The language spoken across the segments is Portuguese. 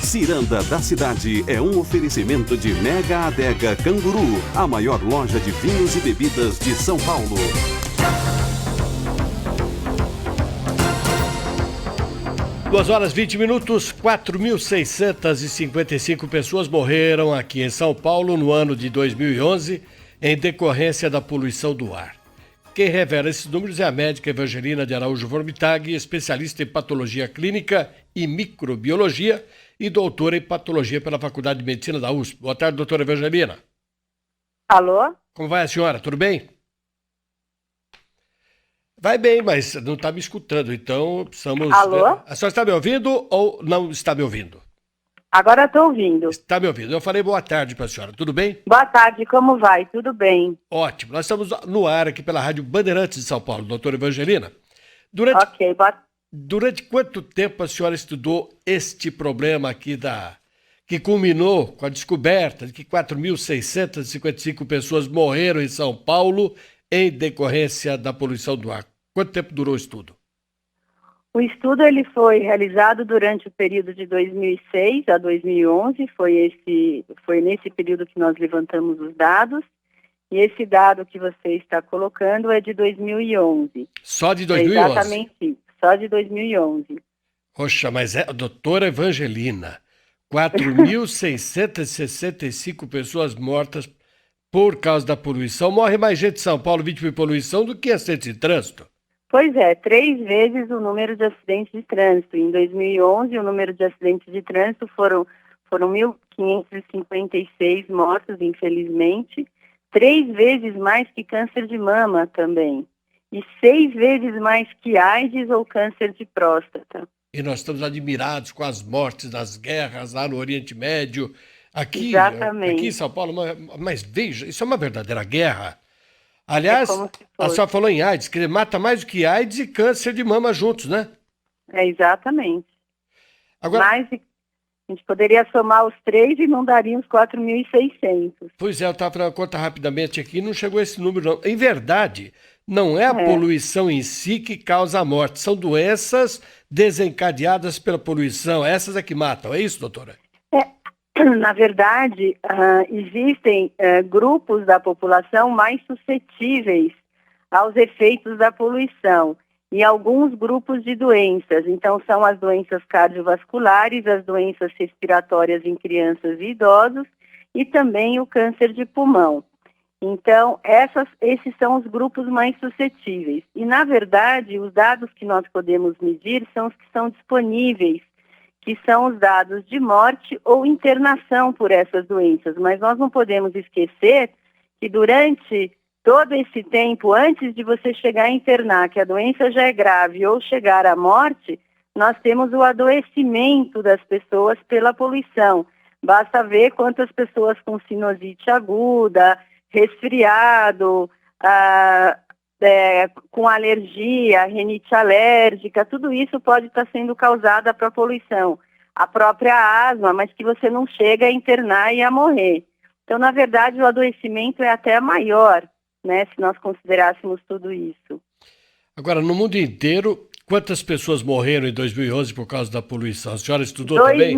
Ciranda da Cidade é um oferecimento de Mega Adega Canguru, a maior loja de vinhos e bebidas de São Paulo. 2h20, 4.655 pessoas morreram aqui em São Paulo no ano de 2011 em decorrência da poluição do ar. Quem revela esses números é a médica Evangelina de Araújo Vormitag, especialista em patologia clínica e microbiologia e doutora em patologia pela Faculdade de Medicina da USP. Boa tarde, doutora Evangelina. Alô? Como vai a senhora? Tudo bem? Vai bem, mas não está me escutando, então precisamos... Alô? A senhora está me ouvindo ou não está me ouvindo? Agora estou ouvindo. Está me ouvindo. Eu falei boa tarde para a senhora, tudo bem? Boa tarde, como vai? Tudo bem. Ótimo. Nós estamos no ar aqui pela Rádio Bandeirantes de São Paulo, doutora Evangelina. Durante quanto tempo a senhora estudou este problema aqui que culminou com a descoberta de que 4.655 pessoas morreram em São Paulo em decorrência da poluição do ar? Quanto tempo durou o estudo? O estudo ele foi realizado durante o período de 2006 a 2011, foi nesse período que nós levantamos os dados, e esse dado que você está colocando é de 2011. Só de 2011? É exatamente isso, só de 2011. Poxa, mas doutora Evangelina, 4.665 pessoas mortas por causa da poluição. Morre mais gente em São Paulo vítima de poluição do que acidentes de trânsito. Pois é, 3 vezes o número de acidentes de trânsito. Em 2011, o número de acidentes de trânsito foram 1.556 mortos, infelizmente. 3 vezes mais que câncer de mama também. E 6 vezes mais que AIDS ou câncer de próstata. E nós estamos admirados com as mortes das guerras lá no Oriente Médio. Aqui em São Paulo, mas veja, isso é uma verdadeira guerra. Aliás, a senhora falou em AIDS, que mata mais do que AIDS e câncer de mama juntos, né? É, exatamente. Agora, mas a gente poderia somar os 3 e não daria uns 4.600. Pois é, eu estava fazendo a conta rapidamente aqui e não chegou a esse número, não. Em verdade, não é a poluição em si que causa a morte, são doenças desencadeadas pela poluição. Essas é que matam, é isso, doutora? Na verdade, existem grupos da população mais suscetíveis aos efeitos da poluição e alguns grupos de doenças. Então, são as doenças cardiovasculares, as doenças respiratórias em crianças e idosos e também o câncer de pulmão. Então, esses são os grupos mais suscetíveis. E, na verdade, os dados que nós podemos medir são os que são disponíveis, que são os dados de morte ou internação por essas doenças. Mas nós não podemos esquecer que durante todo esse tempo, antes de você chegar a internar, que a doença já é grave, ou chegar à morte, nós temos o adoecimento das pessoas pela poluição. Basta ver quantas pessoas com sinusite aguda, resfriado, com alergia, rinite alérgica, tudo isso pode estar sendo causado pela poluição. A própria asma, mas que você não chega a internar e a morrer. Então, na verdade, o adoecimento é até maior, né, se nós considerássemos tudo isso. Agora, no mundo inteiro, quantas pessoas morreram em 2011 por causa da poluição? A senhora estudou também?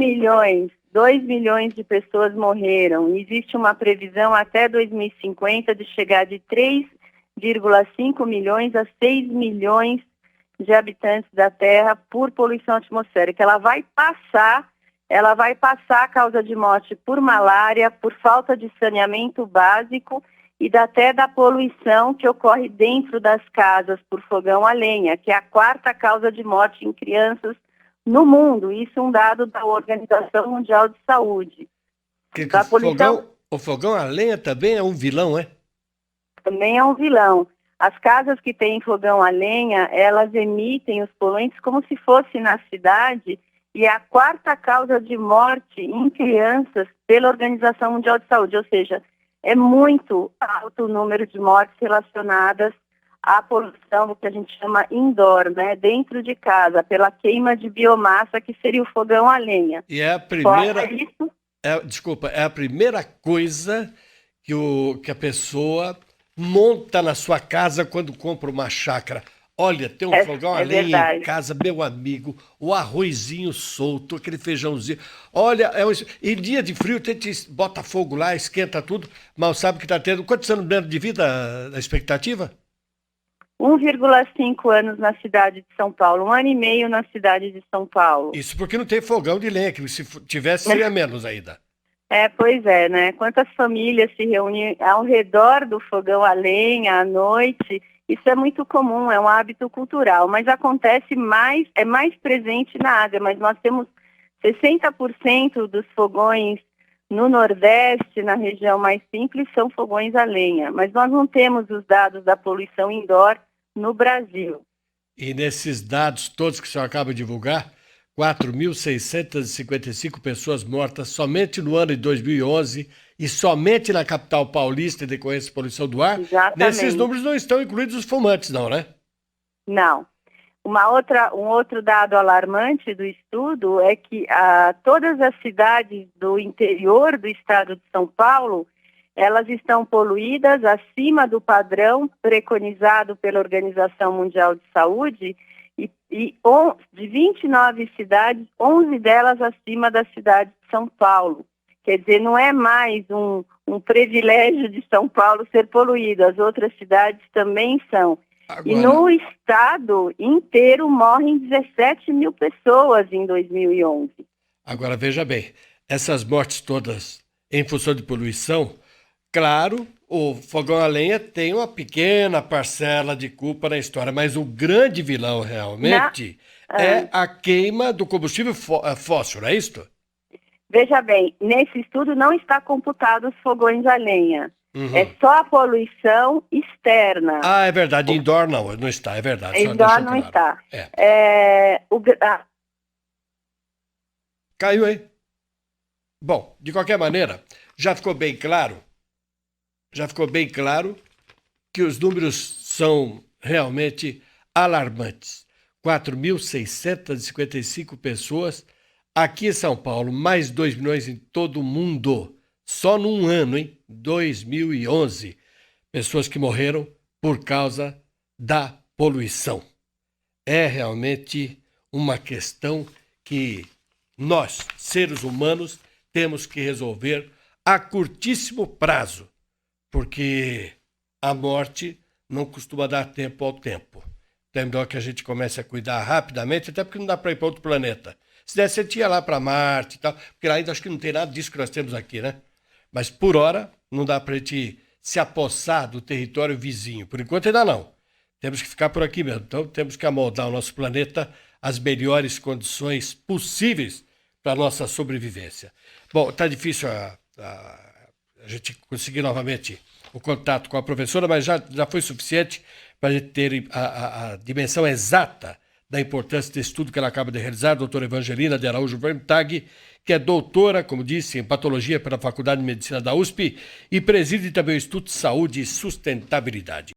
2 milhões de pessoas morreram. Existe uma previsão até 2050 de chegar de 3,5 milhões a 6 milhões de habitantes da Terra por poluição atmosférica. Ela vai passar a causa de morte por malária, por falta de saneamento básico e até da poluição que ocorre dentro das casas por fogão a lenha, que é a 4ª causa de morte em crianças no mundo. Isso é um dado da Organização Mundial de Saúde. O fogão a lenha também é um vilão, é? Também é um vilão. As casas que têm fogão a lenha, elas emitem os poluentes como se fosse na cidade, e é a 4ª causa de morte em crianças pela Organização Mundial de Saúde, ou seja, é muito alto o número de mortes relacionadas à poluição, do que a gente chama indoor, né, dentro de casa, pela queima de biomassa, que seria o fogão a lenha. E é a primeira... é a primeira coisa que a pessoa monta na sua casa quando compra uma chácara. Olha, tem um fogão a lenha verdade. em casa, meu amigo, o arrozinho solto, aquele feijãozinho. Olha, em dia de frio, a gente bota fogo lá, esquenta tudo, mal sabe que está tendo. Quantos anos mesmo de vida a expectativa? 1,5 anos na cidade de São Paulo, 1 ano e meio na cidade de São Paulo. Isso porque não tem fogão de lenha, que se tivesse seria menos ainda. Pois é, né? Quantas famílias se reúnem ao redor do fogão a lenha à noite. Isso é muito comum, é um hábito cultural, mas acontece mais, é mais presente na Ásia, mas nós temos 60% dos fogões no Nordeste, na região mais simples, são fogões a lenha, mas nós não temos os dados da poluição indoor no Brasil. E nesses dados todos que o senhor acaba de divulgar, 4.655 pessoas mortas somente no ano de 2011 e somente na capital paulista em decorrência de poluição do ar. Exatamente. Nesses números não estão incluídos os fumantes, não, né? Não. Um outro dado alarmante do estudo é que todas as cidades do interior do estado de São Paulo, elas estão poluídas acima do padrão preconizado pela Organização Mundial de Saúde de 29 cidades, 11 delas acima da cidade de São Paulo. Quer dizer, não é mais um privilégio de São Paulo ser poluído, as outras cidades também são. Agora... E no estado inteiro morrem 17 mil pessoas em 2011. Agora, veja bem, essas mortes todas em função de poluição, claro, o fogão a lenha tem uma pequena parcela de culpa na história, mas o grande vilão realmente é a queima do combustível fóssil, é isso? Veja bem, nesse estudo não está computado os fogões a lenha. Uhum. É só a poluição externa. Ah, é verdade. Indoor não está, é verdade. Indoor não está. Caiu aí. Bom, de qualquer maneira, já ficou bem claro que os números são realmente alarmantes. 4.655 pessoas aqui em São Paulo, mais 2 milhões em todo o mundo. Só num ano, hein? 2011. Pessoas que morreram por causa da poluição. É realmente uma questão que nós, seres humanos, temos que resolver a curtíssimo prazo, porque a morte não costuma dar tempo ao tempo. Então é melhor que a gente comece a cuidar rapidamente, até porque não dá para ir para outro planeta. Se desse, a gente ia lá para Marte e tal, porque lá ainda acho que não tem nada disso que nós temos aqui, né? Mas, por hora, não dá para a gente se apossar do território vizinho. Por enquanto, ainda não. Temos que ficar por aqui mesmo. Então, temos que amoldar o nosso planeta às melhores condições possíveis para a nossa sobrevivência. Bom, está difícil a gente conseguir novamente o contato com a professora, mas já foi suficiente para a gente ter a dimensão exata da importância desse estudo que ela acaba de realizar, a doutora Evangelina de Araújo Vermitag, que é doutora, como disse, em Patologia pela Faculdade de Medicina da USP e preside também o Instituto de Saúde e Sustentabilidade.